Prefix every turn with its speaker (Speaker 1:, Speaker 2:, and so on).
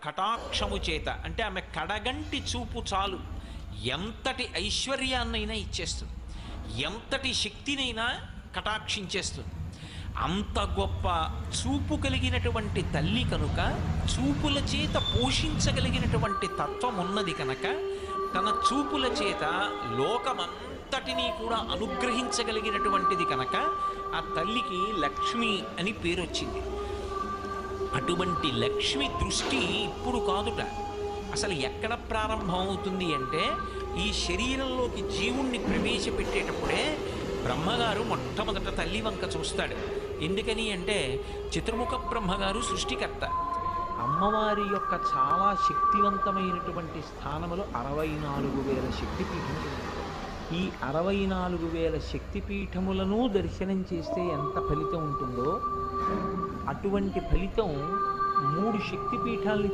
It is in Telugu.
Speaker 1: కటాక్షము చేత, అంటే ఆమె కడగంటి చూపు చాలు ఎంతటి ఐశ్వర్యాన్నైనా ఇచ్చేస్తుంది, ఎంతటి శక్తినైనా కటాక్షించేస్తుంది. అంత గొప్ప చూపు కలిగినటువంటి తల్లి కనుక, చూపుల చేత పోషించగలిగినటువంటి తత్వం ఉన్నది కనుక, తన చూపుల చేత లోకమంతటినీ కూడా అనుగ్రహించగలిగినటువంటిది కనుక ఆ తల్లికి లక్ష్మి అని పేరు వచ్చింది. అటువంటి లక్ష్మి దృష్టి ఇప్పుడు కాదుట, అసలు ఎక్కడ ప్రారంభం అవుతుంది అంటే ఈ శరీరంలోకి జీవుణ్ణి ప్రవేశపెట్టేటప్పుడే బ్రహ్మగారు మొట్టమొదట తల్లి వంక చూస్తాడు. ఎందుకని అంటే చతుర్ముఖ బ్రహ్మగారు సృష్టికర్త. అమ్మవారి యొక్క చాలా శక్తివంతమైనటువంటి స్థానములు 64,000 శక్తిపీఠములు. ఈ 64,000 శక్తిపీఠములను దర్శనం చేస్తే ఎంత ఫలితం ఉంటుందో అటువంటి ఫలితం 3 శక్తిపీఠాలని